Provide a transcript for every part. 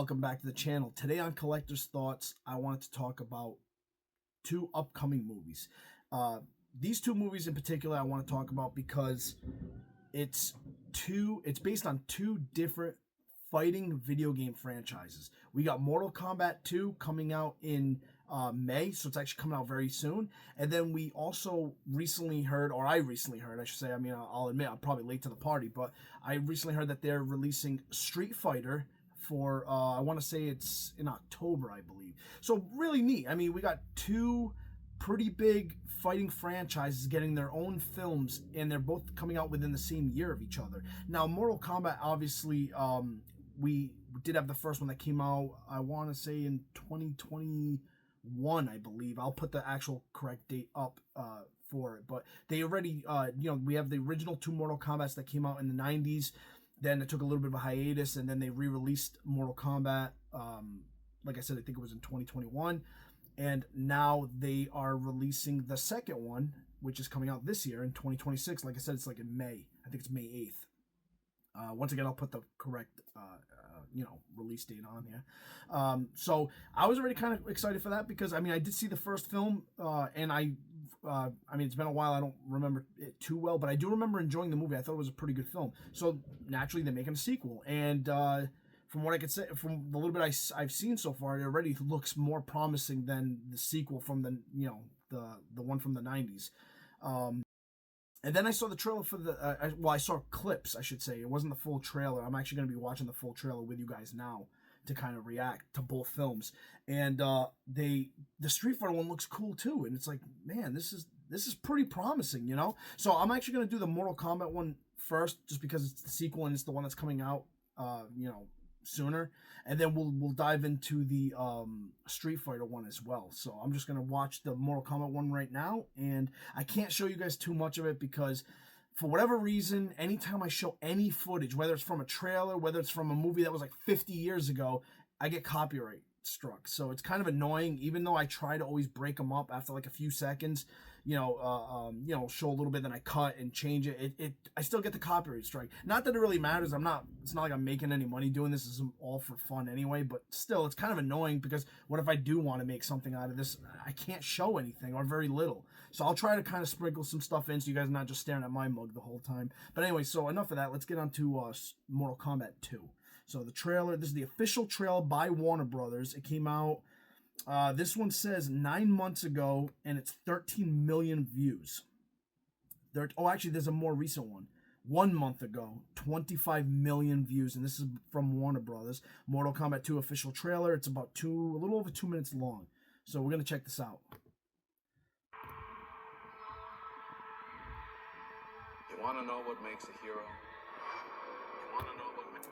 welcome back to the channel. Today on Collector's Thoughts, I wanted to talk about two upcoming movies. These two movies in particular I want to talk about because it's based on two different fighting video game franchises. We got Mortal Kombat 2 coming out in May, so it's actually coming out very soon. And then we also recently heard, or I recently heard, I should say, I mean, I'll admit I'm probably late to the party, but I recently heard that they're releasing Street Fighter for, I want to say it's in October, I believe. So really neat. I mean, we got two pretty big fighting franchises getting their own films, and they're both coming out within the same year of each other. Now, Mortal Kombat, obviously, we did have the first one that came out, I want to say in 2021, I believe. I'll put the actual correct date up for it. But they already, we have the original two Mortal Kombats that came out in the 90s. Then it took a little bit of a hiatus, and then they re-released Mortal Kombat. Like I said, I think it was in 2021. And now they are releasing the second one, which is coming out this year in 2026. Like I said, it's like in May. I think it's May 8th. Once again, I'll put the correct, release date on here. So I was already kind of excited for that because, I mean, I did see the first film, and I mean, it's been a while. I don't remember it too well, but I do remember enjoying the movie. I thought it was a pretty good film. So naturally, they're making a sequel. And from what I could say, from the little bit I've seen so far, it already looks more promising than the sequel from the one from the 90s. And then I saw the trailer for the, I saw clips, I should say. It wasn't the full trailer. I'm actually going to be watching the full trailer with you guys now to kind of react to both films. And the Street Fighter one looks cool too. And it's like, man, this is pretty promising, you know? So I'm actually going to do the Mortal Kombat one first, just because it's the sequel and it's the one that's coming out, sooner. And then we'll dive into the Street Fighter one as well. So I'm just going to watch the Mortal Kombat one right now. And I can't show you guys too much of it because for whatever reason, anytime I show any footage, whether it's from a trailer, whether it's from a movie that was like 50 years ago, I get copyright struck. So it's kind of annoying, even though I try to always break them up after like a few seconds, show a little bit, then I cut and change it. I still get the copyright strike. Not that it really matters. It's not like I'm making any money doing this. This is all for fun anyway, but still, it's kind of annoying because what if I do want to make something out of this? I can't show anything or very little. So I'll try to kind of sprinkle some stuff in so you guys are not just staring at my mug the whole time. But anyway, so enough of that. Let's get on to Mortal Kombat 2. So the trailer, this is the official trailer by Warner Brothers. It came out, this one says 9 months ago, and it's 13 million views. Actually, there's a more recent one. 1 month ago, 25 million views, and this is from Warner Brothers. Mortal Kombat 2 official trailer. It's about a little over 2 minutes long. So we're going to check this out. You want to know what makes a hero?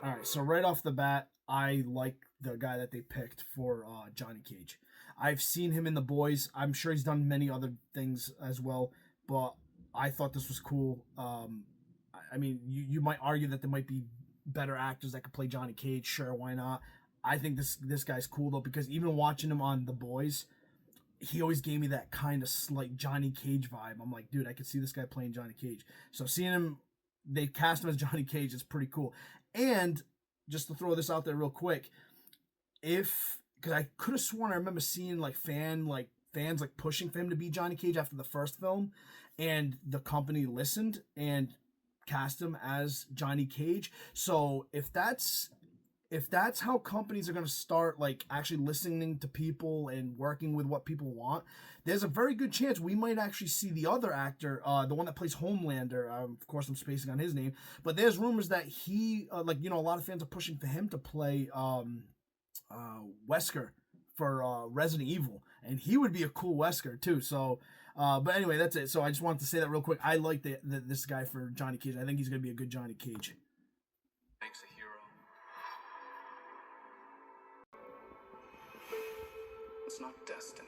All right, so right off the bat, I like the guy that they picked for Johnny Cage. I've seen him in The Boys. I'm sure he's done many other things as well, but I thought this was cool. I mean, you might argue that there might be better actors that could play Johnny Cage. Sure, why not? I think this guy's cool, though, because even watching him on The Boys, he always gave me that kind of slight Johnny Cage vibe. I'm like, dude, I could see this guy playing Johnny Cage. So seeing him, they cast him as Johnny Cage, is pretty cool. And just to throw this out there real quick, because I could have sworn I remember seeing fans pushing for him to be Johnny Cage after the first film, and the company listened and cast him as Johnny Cage. So if that's how companies are going to start actually listening to people and working with what people want, there's a very good chance we might actually see the other actor, the one that plays Homelander. Of course, I'm spacing on his name, but there's rumors that he, a lot of fans are pushing for him to play Wesker for Resident Evil, and he would be a cool Wesker too. So, but anyway, that's it. So I just wanted to say that real quick. I like this guy for Johnny Cage. I think he's going to be a good Johnny Cage. Makes a hero. It's not destiny.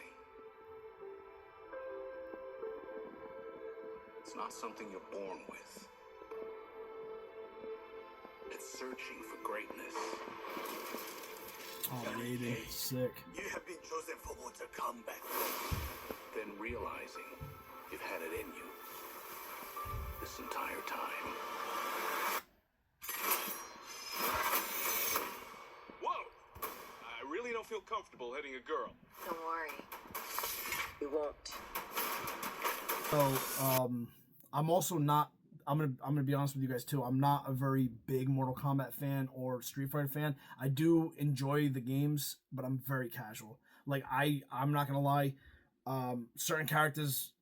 It's not something you're born with. It's searching for greatness. Oh, baby, sick. You have been chosen for mortal combat. Then realizing you've had it in you this entire time. Whoa! comfortable hitting a girl. Don't worry. We won't. So, I'm also not. I'm gonna be honest with you guys too. I'm not a very big Mortal Kombat fan or Street Fighter fan. I do enjoy the games, but I'm very casual. Like I'm not gonna lie. Certain characters,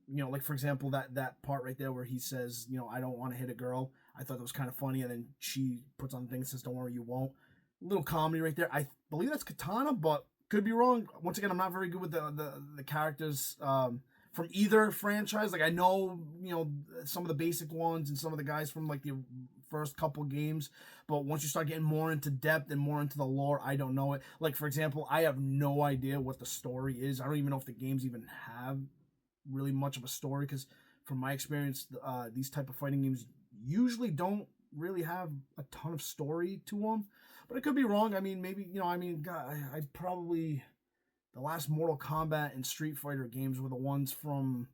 like for example that part right there where he says, I don't want to hit a girl. I thought that was kind of funny, and then she puts on the thing and says, "Don't worry, you won't." A little comedy right there. I believe that's Katana, but could be wrong. Once again, I'm not very good with the characters. From either franchise. Like I know, some of the basic ones and some of the guys from like the first couple games, but once you start getting more into depth and more into the lore, I don't know it. Like for example, I have no idea what the story is. I don't even know if the games even have really much of a story, because from my experience, these type of fighting games usually don't really have a ton of story to them. But I could be wrong. I mean, maybe, God, I probably... The last Mortal Kombat and Street Fighter games were the ones from,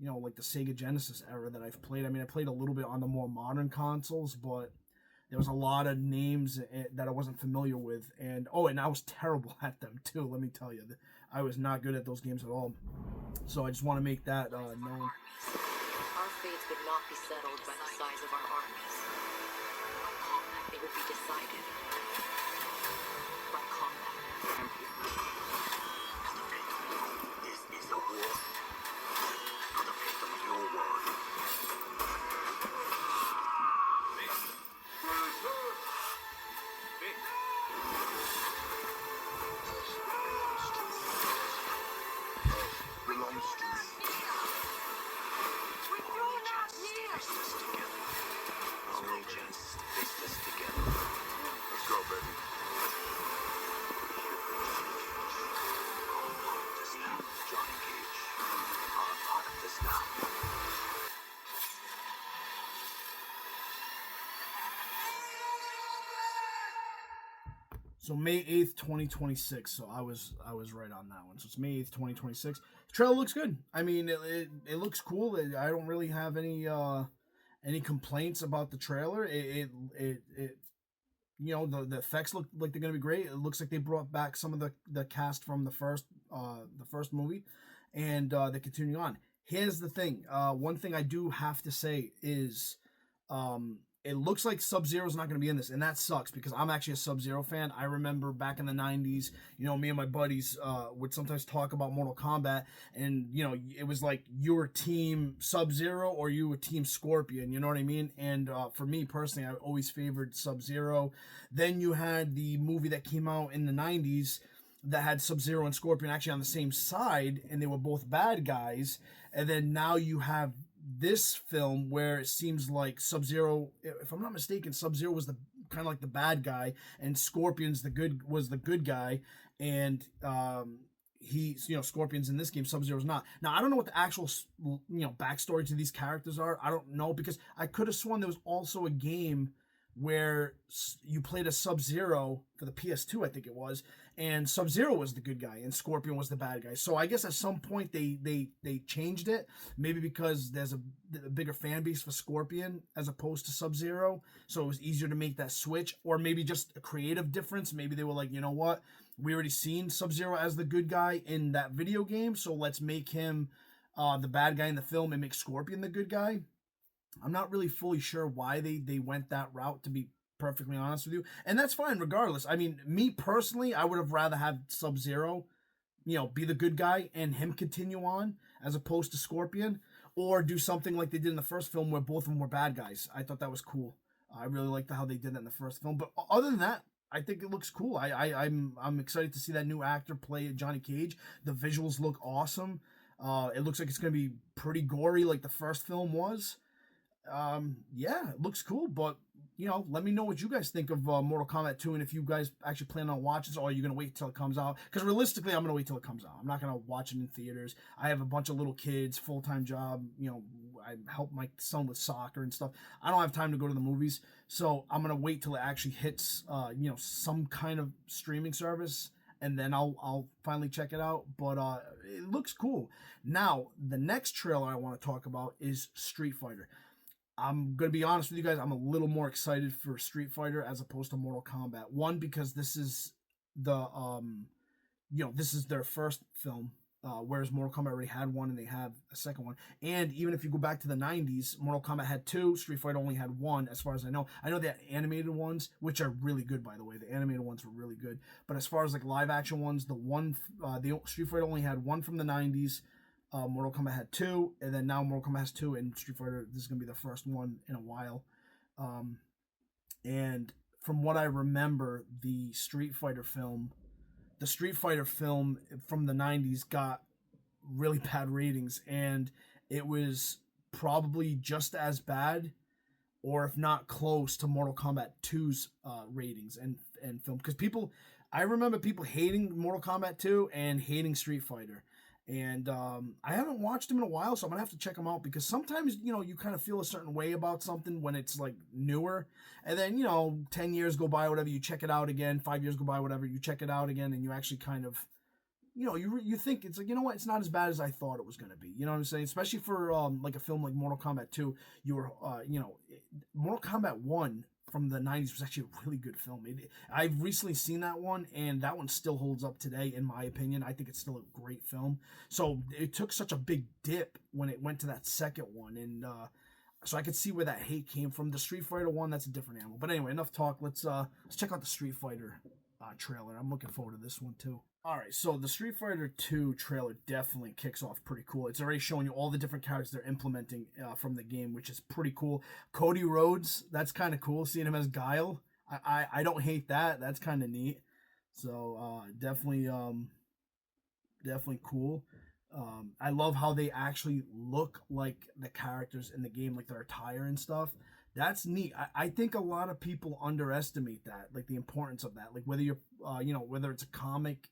like the Sega Genesis era that I've played. I mean, I played a little bit on the more modern consoles, but there was a lot of names that I wasn't familiar with. And I was terrible at them too, let me tell you. I was not good at those games at all. So I just want to make that known. Our fates would not be settled by the size of our armies. They would be decided by combat. This is a war for the fate of your world. Belongs to me. Only chance to face this together. Only chance to face this together. Let's go, baby. Johnny Cage, are part of this now. So May 8th, 2026. So I was right on that one. So it's May 8th, 2026. The trailer looks good. I mean, it looks cool. I don't really have any complaints about the trailer. The effects look like they're gonna be great. It looks like they brought back some of the cast from the first movie, and they're continuing on. Here's the thing. One thing I do have to say is, it looks like Sub-Zero's not going to be in this, and that sucks because I'm actually a Sub-Zero fan. I remember back in the 90s, me and my buddies would sometimes talk about Mortal Kombat, and, it was like you were Team Sub-Zero or you were Team Scorpion, you know what I mean? And for me personally, I always favored Sub-Zero. Then you had the movie that came out in the 90s that had Sub-Zero and Scorpion actually on the same side, and they were both bad guys. And then now you have this film where it seems like Sub-Zero, if I'm not mistaken, Sub-Zero was the kind of like the bad guy, and Scorpion's was the good guy, and Scorpion's in this game, Sub-Zero's not. Now I don't know what the actual backstory to these characters are. I don't know, because I could have sworn there was also a game where you played a Sub-Zero for the PS2, I think it was, and Sub-Zero was the good guy and Scorpion was the bad guy. So I guess at some point they changed it, maybe because there's a bigger fan base for Scorpion as opposed to Sub-Zero, so it was easier to make that switch, or maybe just a creative difference. Maybe they were like, you know what, we already seen Sub-Zero as the good guy in that video game, so let's make him the bad guy in the film and make Scorpion the good guy. I'm not really fully sure why they went that route, to be perfectly honest with you. And that's fine regardless. I mean, me personally, I would have rather had Sub-Zero, be the good guy and him continue on as opposed to Scorpion, or do something like they did in the first film where both of them were bad guys. I thought that was cool. I really liked how they did that in the first film. But other than that, I think it looks cool. I'm excited to see that new actor play Johnny Cage. The visuals look awesome. It looks like it's going to be pretty gory like the first film was. Yeah, it looks cool, but let me know what you guys think of Mortal Kombat 2, and if you guys actually plan on watching this, or are you gonna wait till it comes out? Because realistically, I'm gonna wait till it comes out. I'm not gonna watch it in theaters. I have a bunch of little kids, full-time job. I help my son with soccer and stuff. I don't have time to go to the movies, so I'm gonna wait till it actually hits some kind of streaming service, and then I'll finally check it out. But it looks cool. Now, the next trailer I want to talk about is Street Fighter. I'm going to be honest with you guys, I'm a little more excited for Street Fighter as opposed to Mortal Kombat. One, because this is the this is their first film, whereas Mortal Kombat already had one and they have a second one. And even if you go back to the 90s, Mortal Kombat had two, Street Fighter only had one, as far as I know. I know they had animated ones, which are really good, by the way. The animated ones were really good. But as far as like live action ones, the Street Fighter only had one from the 90s. Mortal Kombat had two, and then now Mortal Kombat has two, and Street Fighter, this is going to be the first one in a while. And from what I remember, the Street Fighter film from the 90s got really bad ratings, and it was probably just as bad, or if not close to Mortal Kombat 2's ratings and film. Because I remember people hating Mortal Kombat 2 and hating Street Fighter. And I haven't watched them in a while, so I'm gonna have to check them out, because sometimes you kind of feel a certain way about something when it's like newer, and then 10 years go by, whatever, you check it out again, 5 years go by, whatever, you check it out again, and you actually kind of you think it's like, what, it's not as bad as I thought it was gonna be. You know what I'm saying? Especially for like a film like Mortal Kombat 2, Mortal Kombat 1 from the 90s was actually a really good film. I've recently seen that one, and that one still holds up today, in my opinion. I think it's still a great film. So it took such a big dip when it went to that second one, and so I could see where that hate came from. The Street Fighter one, that's a different animal. But anyway, enough talk. Let's check out the Street Fighter trailer. I'm looking forward to this one too. All right, so the Street Fighter 2 trailer definitely kicks off pretty cool. It's already showing you all the different characters they're implementing from the game, which is pretty cool. Cody Rhodes, that's kind of cool, seeing him as Guile. I don't hate that. That's kind of neat. So definitely cool. I love how they actually look like the characters in the game, like their attire and stuff. That's neat. I think a lot of people underestimate that, like the importance of that. Like whether you're, whether it's a comic,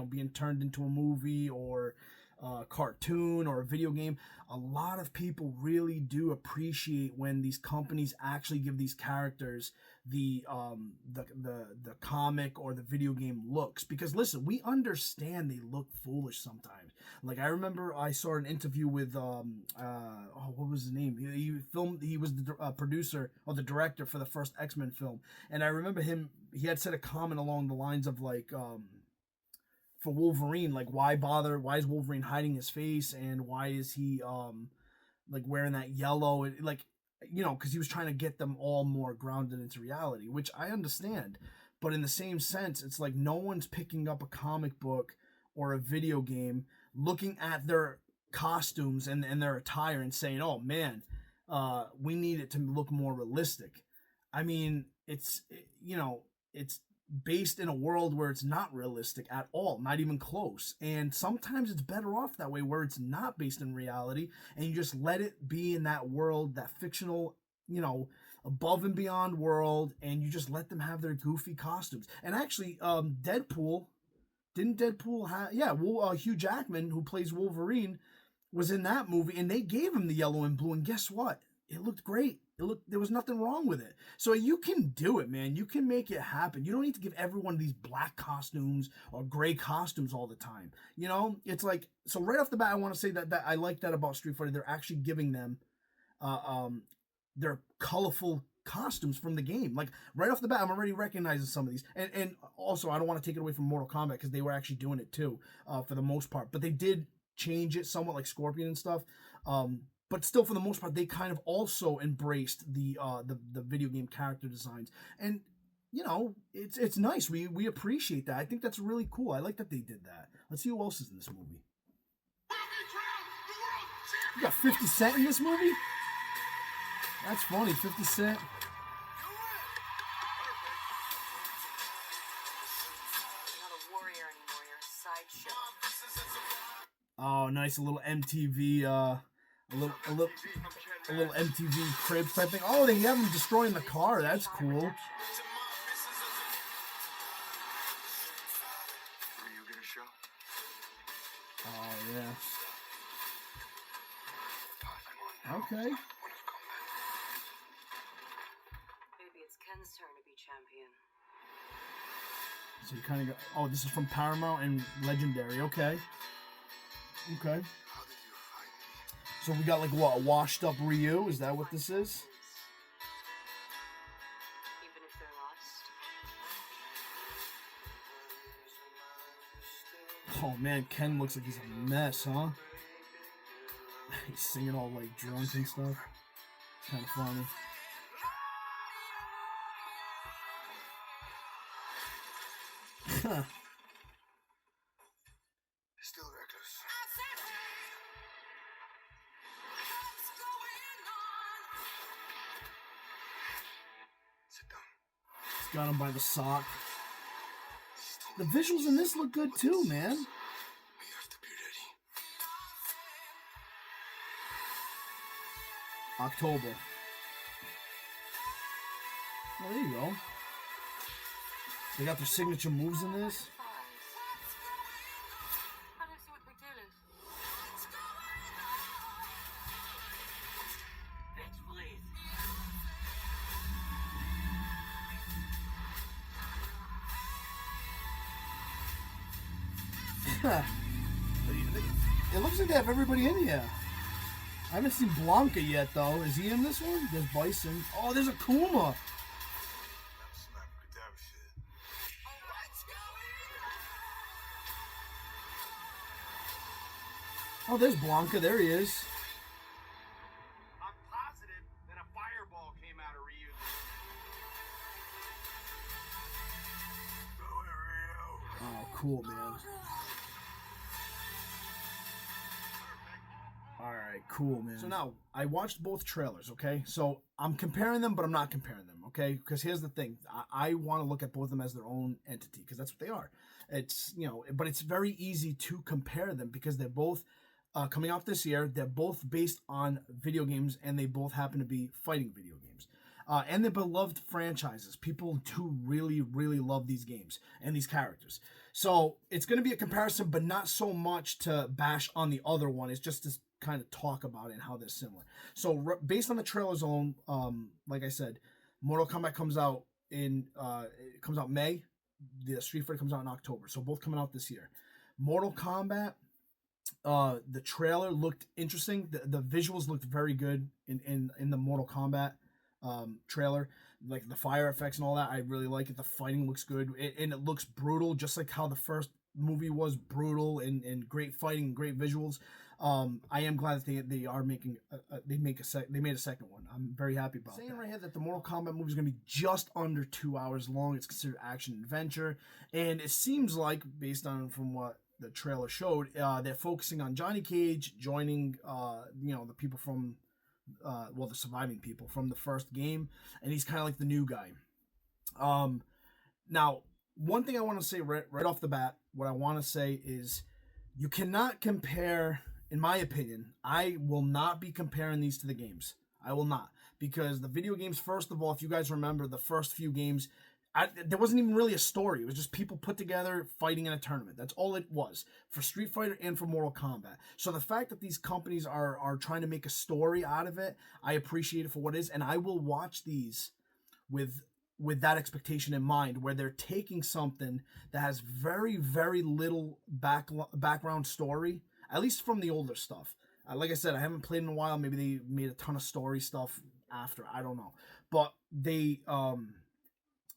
being turned into a movie, or a cartoon, or a video game, a lot of people really do appreciate when these companies actually give these characters the comic or the video game looks. Because listen, we understand they look foolish sometimes. Like I remember I saw an interview with what was his name? He was the producer or the director for the first X-Men film, and I remember he had said a comment along the lines of like, for Wolverine, like why is Wolverine hiding his face, and why is he like wearing that yellow, like, because he was trying to get them all more grounded into reality, which I understand. But in the same sense, it's like no one's picking up a comic book or a video game, looking at their costumes and their attire and saying, oh man, we need it to look more realistic. I mean, it's based in a world where it's not realistic at all, not even close. And sometimes it's better off that way, where it's not based in reality, and you just let it be in that world, that fictional, above and beyond world, and you just let them have their goofy costumes. And actually, Deadpool, didn't Deadpool have, Hugh Jackman, who plays Wolverine, was in that movie, and they gave him the yellow and blue, and guess what? It looked great. There was nothing wrong with it. So you can do it, man. You can make it happen. You don't need to give everyone these black costumes or gray costumes all the time. It's like, so right off the bat, I want to say that I like that about Street Fighter. They're actually giving them their colorful costumes from the game. Like right off the bat, I'm already recognizing some of these. And also, I don't want to take it away from Mortal Kombat, because they were actually doing it too, for the most part. But they did change it somewhat, like Scorpion and stuff. But still, for the most part, they kind of also embraced the video game character designs, and it's nice. We appreciate that. I think that's really cool. I like that they did that. Let's see who else is in this movie. You got 50 Cent in this movie? That's funny, 50 Cent. You're not a warrior anymore. You're a sideshow. Oh, nice, a little MTV. A little MTV Cribs type thing. Oh, they have him destroying the car. That's cool. Were you gonna show? Oh yeah. Okay. Maybe it's Ken's turn to be champion. So you kind of go. Oh, this is from Paramount and Legendary. Okay. Okay. So we got like what, a washed up Ryu? Is that what this is? Even if they're lost. Oh man, Ken looks like he's a mess, huh? He's singing all like drunk and stuff. Kind of funny. Still reckless. Sit down. He's got him by the sock. The visuals in this look good too, man. We have to be ready. October. Oh, there you go. They got their signature moves in this. It looks like they have everybody in here. I haven't seen Blanca yet, though. Is he in this one? There's Bison. Oh, there's a Kuma. Oh, there's Blanca. There he is. I'm positive that a fireball came out of Ryu. Oh, cool, man. Alright, cool, man. So now, I watched both trailers, okay? So, I'm comparing them, but I'm not comparing them, okay? Because here's the thing. I want to look at both of them as their own entity, because that's what they are. It's, you know, but it's very easy to compare them, because they're both coming out this year. They're both based on video games, and they both happen to be fighting video games. And they're beloved franchises. People do really, really love these games and these characters. So, it's going to be a comparison, but not so much to bash on the other one. It's just to kind of talk about it and how they're similar. So based on the trailers alone, like I said, Mortal Kombat comes out in it comes out May. The Street Fighter comes out in October. So both coming out this year. Mortal Kombat, the trailer looked interesting. The visuals looked very good in the Mortal Kombat trailer. Like the fire effects and all that, I really like it. The fighting looks good, and it looks brutal, just like how the first movie was brutal and great fighting and great visuals. I am glad that they are making they made a second one. I'm very happy about that. Saying right here that the Mortal Kombat movie is going to be just under 2 hours long. It's considered action adventure, and it seems like, based on from what the trailer showed, they're focusing on Johnny Cage joining the people from the surviving people from the first game, and he's kind of like the new guy. Now, one thing I want to say right off the bat, what I want to say is, you cannot compare. In my opinion, I will not be comparing these to the games. I will not. Because the video games, first of all, if you guys remember the first few games, there wasn't even really a story. It was just people put together fighting in a tournament. That's all it was for Street Fighter and for Mortal Kombat. So the fact that these companies are trying to make a story out of it, I appreciate it for what it is. And I will watch these with that expectation in mind, where they're taking something that has very, very little background story, at least from the older stuff. Like I said, I haven't played in a while. Maybe they made a ton of story stuff after. I don't know. But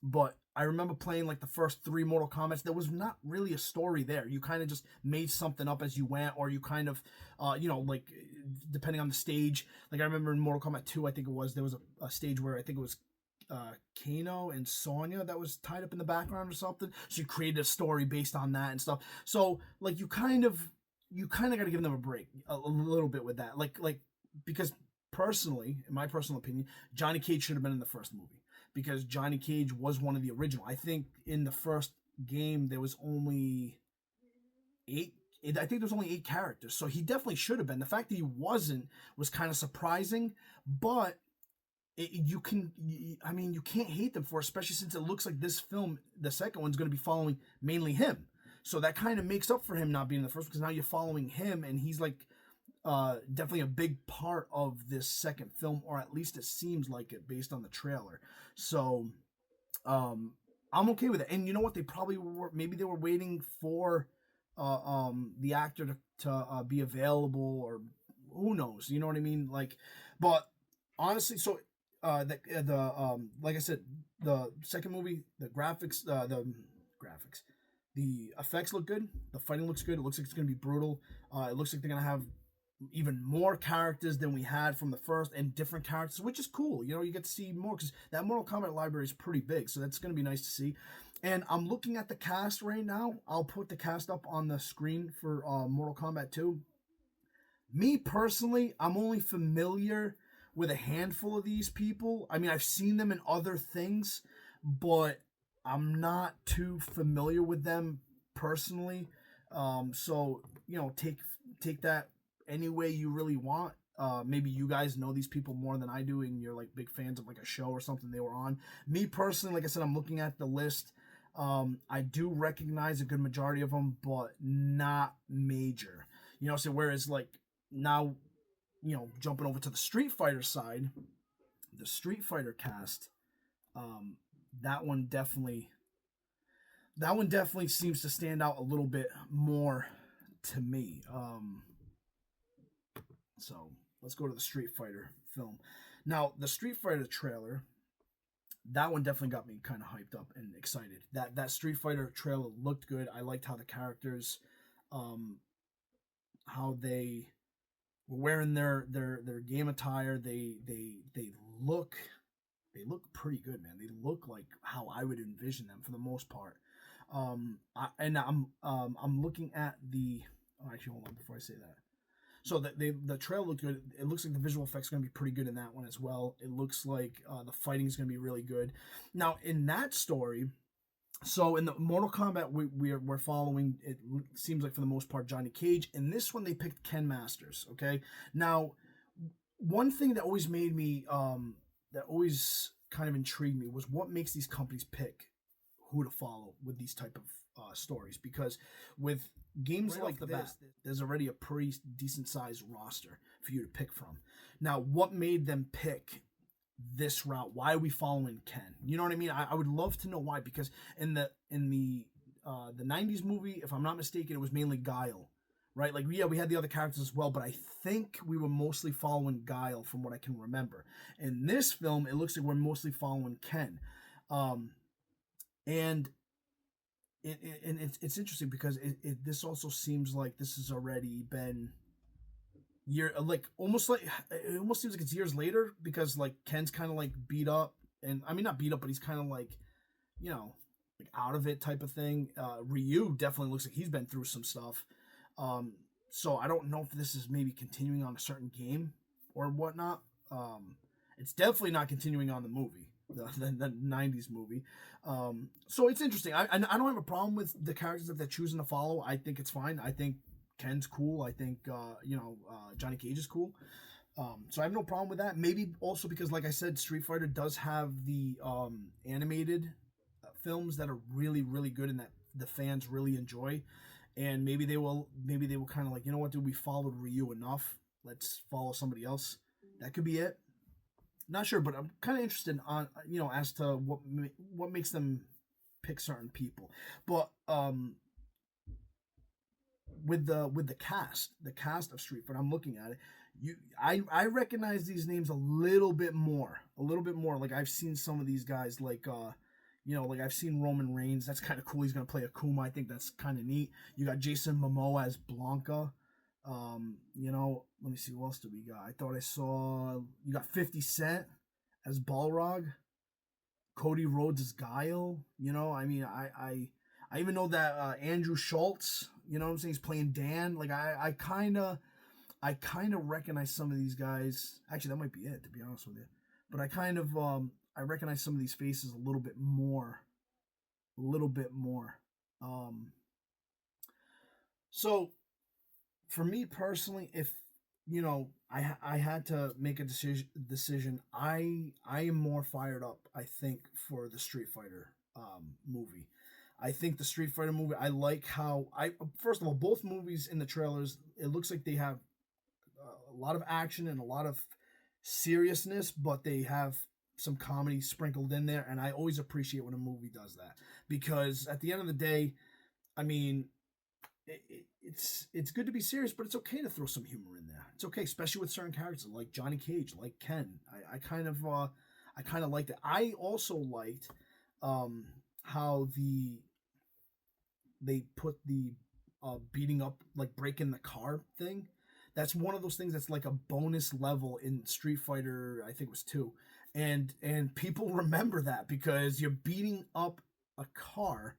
but I remember playing like the first 3 Mortal Kombats. There was not really a story there. You kind of just made something up as you went, or you kind of, like depending on the stage. Like I remember in Mortal Kombat 2, I think it was, there was a stage where I think it was Kano and Sonya that was tied up in the background or something. So you created a story based on that and stuff. So like you kind of got to give them a break a little bit with that. Like because personally, in my personal opinion, Johnny Cage should have been in the first movie, because Johnny Cage was one of the original. I think in the first game there was only 8. I think there was only 8 characters, so he definitely should have been. The fact that he wasn't was kind of surprising, but you can't hate them for it, especially since it looks like this film, the second one's going to be following mainly him. So that kind of makes up for him not being in the first, because now you're following him, and he's like definitely a big part of this second film, or at least it seems like it based on the trailer. So I'm okay with it. And you know what? They probably were, maybe they were waiting for the actor to be available, or who knows? You know what I mean? Like, but honestly, so like I said, the second movie, the graphics, The effects look good. The fighting looks good. It looks like it's going to be brutal. It looks like they're going to have even more characters than we had from the first, and different characters, which is cool. You know, you get to see more because that Mortal Kombat library is pretty big, so that's going to be nice to see. And I'm looking at the cast right now. I'll put the cast up on the screen for Mortal Kombat 2. Me personally, I'm only familiar with a handful of these people. I mean, I've seen them in other things, but I'm not too familiar with them personally. So, you know, take that any way you really want. Maybe you guys know these people more than I do, and you're like big fans of like a show or something they were on. Me personally, like I said, I'm looking at the list. I do recognize a good majority of them, but not major. You know, so whereas like now, you know, jumping over to the Street Fighter side, the Street Fighter cast, that one definitely seems to stand out a little bit more to me. So let's go to the Street Fighter film. Now, the Street Fighter trailer, that one definitely got me kind of hyped up and excited. That Street Fighter trailer looked good. I liked how the characters, how they were wearing their game attire. They look pretty good, man. They look like how I would envision them for the most part. I'm looking at the. Oh, actually, hold on before I say that. So the trailer looked good. It looks like the visual effects are going to be pretty good in that one as well. It looks like the fighting is going to be really good. Now, in that story, so in the Mortal Kombat, we're following, it seems like for the most part, Johnny Cage. In this one, they picked Ken Masters, okay? Now, one thing that always made me, that always kind of intrigued me was what makes these companies pick who to follow with these type of stories. Because with games like this, there's already a pretty decent sized roster for you to pick from. Now, what made them pick this route? Why are we following Ken? You know what I mean? I would love to know why, because in the 90s movie, if I'm not mistaken, it was mainly Guile, right? Like, yeah, we had the other characters as well, but I think we were mostly following Guile from what I can remember. In this film, it looks like we're mostly following Ken. And it's interesting because this also seems like this has already been it almost seems like it's years later, because like Ken's kind of like beat up, and I mean not beat up, but he's kind of like, you know, like out of it type of thing. Ryu definitely looks like he's been through some stuff. So I don't know if this is maybe continuing on a certain game or whatnot. It's definitely not continuing on the movie. The 90s movie. So it's interesting. I don't have a problem with the characters that they're choosing to follow. I think it's fine. I think Ken's cool. I think Johnny Cage is cool. So I have no problem with that. Maybe also because, like I said, Street Fighter does have the animated films that are really, really good and that the fans really enjoy. And maybe they will kind of like, you know what, dude, we followed Ryu enough. Let's follow somebody else. That could be it. Not sure, but I'm kind of interested on, you know, as to what makes them pick certain people. But with the cast of Street Fighter, I'm looking at it. I recognize these names a little bit more. Like I've seen some of these guys, like like I've seen Roman Reigns. That's kind of cool. He's gonna play Akuma. I think that's kind of neat. You got Jason Momoa as Blanca. Let me see, what else do we got? I thought I saw, you got 50 Cent as Balrog, Cody Rhodes as Guile. I mean, I even know that Andrew Schultz, you know what I'm saying, he's playing Dan. Like I kind of recognize some of these guys. Actually, that might be it, to be honest with you. But I recognize some of these faces a little bit more. So for me personally, if I had to make a decision, I am more fired up, I think, for the Street Fighter movie. I think the Street Fighter movie, I like how first of all, both movies in the trailers, it looks like they have a lot of action and a lot of seriousness, but they have some comedy sprinkled in there, and I always appreciate when a movie does that, because at the end of the day, I mean, it's good to be serious, but it's okay to throw some humor in there. It's okay, especially with certain characters like Johnny Cage, like Ken. I kind of liked it. I also liked how they put the beating up, like breaking the car thing. That's one of those things that's like a bonus level in Street Fighter, I think it was 2. And people remember that because you're beating up a car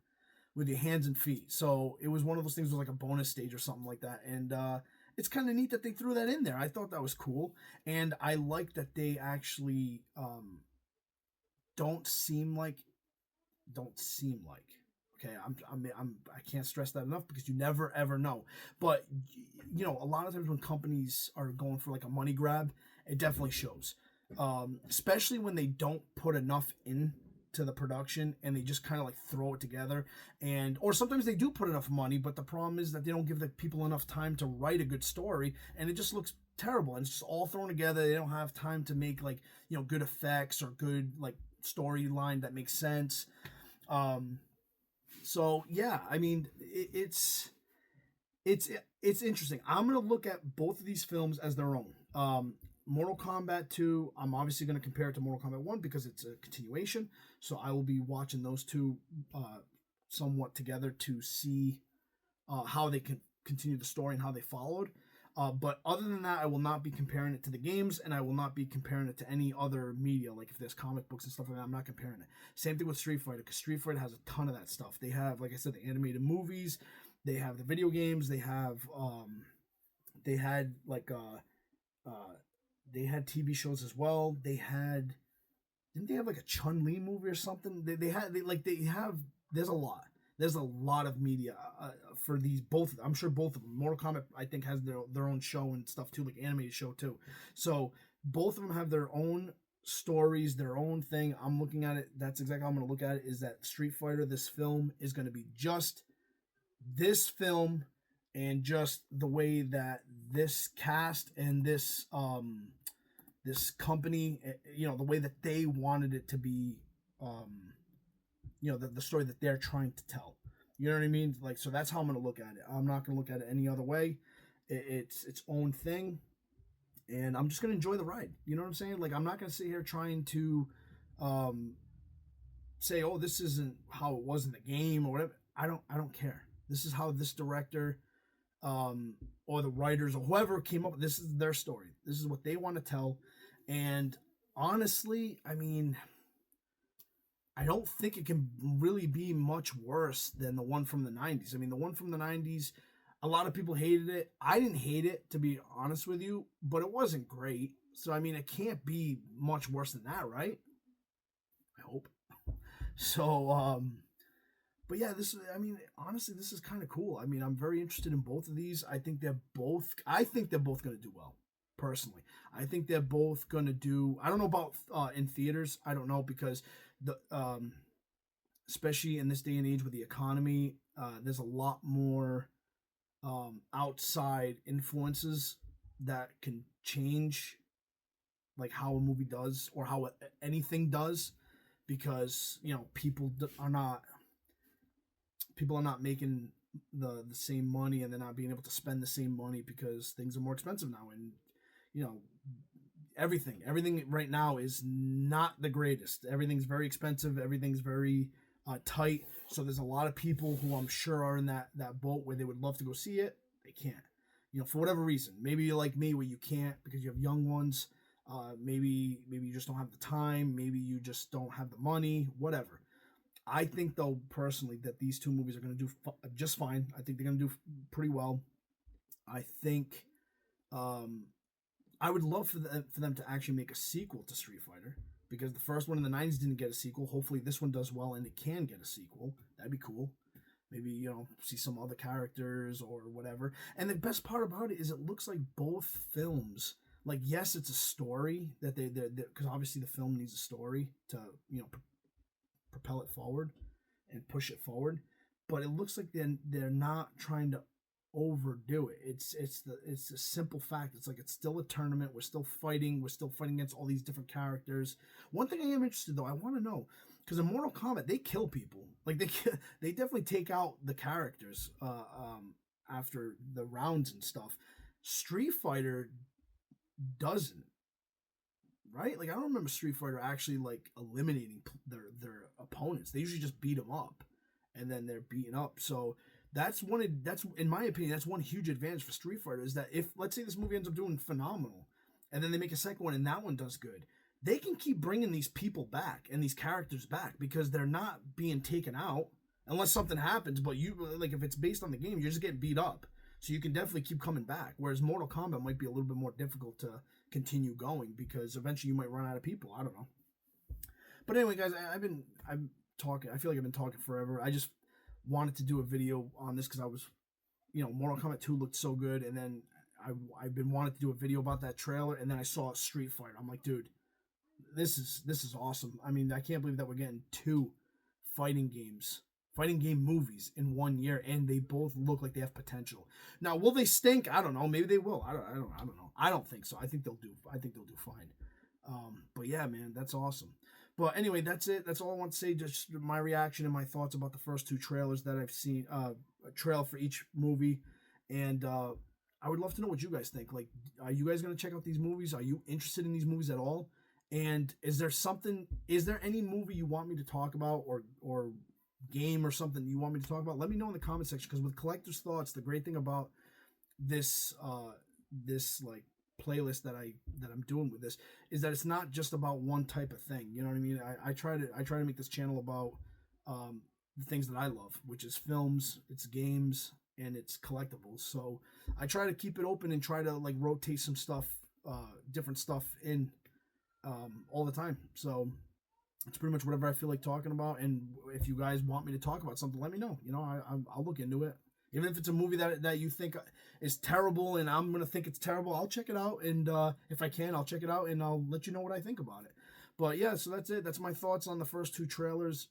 with your hands and feet. So it was one of those things with like a bonus stage or something like that. And it's kind of neat that they threw that in there. I thought that was cool. And I like that they actually don't seem like okay, I can't stress that enough because you never ever know. But you know, a lot of times when companies are going for like a money grab, it definitely shows. Especially when they don't put enough in to the production and they just kind of like throw it together, and or sometimes they do put enough money, but the problem is that they don't give the people enough time to write a good story, and it just looks terrible, and it's just all thrown together. They don't have time to make like, you know, good effects or good like storyline that makes sense. So yeah, I mean, it's interesting. I'm gonna look at both of these films as their own. Mortal Kombat 2, I'm obviously going to compare it to Mortal Kombat 1 because it's a continuation. So I will be watching those two somewhat together to see how they can continue the story and how they followed. But other than that, I will not be comparing it to the games, and I will not be comparing it to any other media. Like if there's comic books and stuff like that, I'm not comparing it. Same thing with Street Fighter, because Street Fighter has a ton of that stuff. They have, like I said, the animated movies, they have the video games, they have they had like they had TV shows as well. Didn't they have like a Chun-Li movie or something? They have, there's a lot. There's a lot of media for these, both, I'm sure both of them. Mortal Kombat, I think, has their own show and stuff too, like animated show too. So both of them have their own stories, their own thing. I'm looking at it, that's exactly how I'm going to look at it, is that Street Fighter, this film, is going to be just this film, and just the way that this cast and this this company, you know, the way that they wanted it to be, you know, the story that they're trying to tell. You know what I mean? Like, so that's how I'm going to look at it. I'm not going to look at it any other way. It's its own thing, and I'm just going to enjoy the ride. You know what I'm saying? Like, I'm not going to sit here trying to say, oh, this isn't how it was in the game or whatever. I don't care. This is how this director or the writers or whoever came up with this, is their story. This is what they want to tell. And honestly, I mean, I don't think it can really be much worse than the one from the 90s. I mean, the one from the 90s, a lot of people hated it. I didn't hate it, to be honest with you, but it wasn't great. So, I mean, it can't be much worse than that, right? I hope. So, but yeah, this is, I mean, honestly, this is kind of cool. I mean, I'm very interested in both of these. I think they're both going to do well, personally. I think they're both going to do, I don't know about in theaters. I don't know, because the especially in this day and age with the economy, there's a lot more outside influences that can change like how a movie does or how anything does, because, you know, people are not making the same money, and they're not being able to spend the same money because things are more expensive now. And, you know, everything right now is not the greatest. Everything's very expensive. Everything's very tight. So there's a lot of people who I'm sure are in that boat where they would love to go see it. They can't, you know, for whatever reason. Maybe you're like me where you can't because you have young ones. Maybe you just don't have the time. Maybe you just don't have the money, whatever. I think, though, personally, that these two movies are going to do just fine. I think they're going to do pretty well. I think I would love for them to actually make a sequel to Street Fighter, because the first one in the 90s didn't get a sequel. Hopefully this one does well and it can get a sequel. That'd be cool. Maybe, you know, see some other characters or whatever. And the best part about it is it looks like both films, like, yes, it's a story that they're because obviously the film needs a story to, you know, propel it forward and push it forward, but it looks like they're not trying to overdo it. It's a simple fact. It's like, it's still a tournament. We're still fighting against all these different characters. One thing I am interested, though, I want to know, because in Mortal Kombat they kill people. Like, they definitely take out the characters after the rounds and stuff. Street Fighter doesn't, right? Like, I don't remember Street Fighter actually like eliminating their opponents. They usually just beat them up, and then they're beaten up. So That's in my opinion, that's one huge advantage for Street Fighter, is that if, let's say, this movie ends up doing phenomenal, and then they make a second one and that one does good, they can keep bringing these people back and these characters back because they're not being taken out unless something happens. But you, like, if it's based on the game, you're just getting beat up, so you can definitely keep coming back. Whereas Mortal Kombat might be a little bit more difficult to continue going because eventually you might run out of people. I don't know. But anyway, guys, I'm talking. I feel like I've been talking forever. I just wanted to do a video on this because I was, Mortal Kombat 2 looked so good, and then I've been wanting to do a video about that trailer, and then I saw Street Fighter. I'm like, dude, this is awesome. I mean, I can't believe that we're getting 2 fighting game movies in 1 year, and they both look like they have potential. Now, will they stink? I don't know. Maybe they will. I don't know. I don't think so. I think they'll do fine. But yeah, man, that's awesome. But anyway, that's it. That's all I want to say. Just my reaction and my thoughts about the first 2 trailers that I've seen. A trailer for each movie, and I would love to know what you guys think. Like, are you guys gonna check out these movies? Are you interested in these movies at all? And is there any movie you want me to talk about, or game or something you want me to talk about? Let me know in the comment section, because with Collector's Thoughts, the great thing about this like playlist that I'm doing with this is that it's not just about one type of thing. You know what I mean? I try to make this channel about the things that I love, which is films, it's games, and it's collectibles. So I try to keep it open and try to like rotate some stuff, different stuff in all the time. So it's pretty much whatever I feel like talking about. And if you guys want me to talk about something, let me know. I'll look into it. Even if it's a movie that you think is terrible and I'm going to think it's terrible, I'll check it out. And if I can, I'll check it out and I'll let you know what I think about it. But yeah, so that's it. That's my thoughts on the first 2 trailers.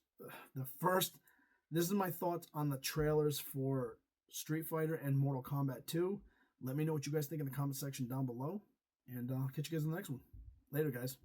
This is my thoughts on the trailers for Street Fighter and Mortal Kombat 2. Let me know what you guys think in the comment section down below. And I'll catch you guys in the next one. Later, guys.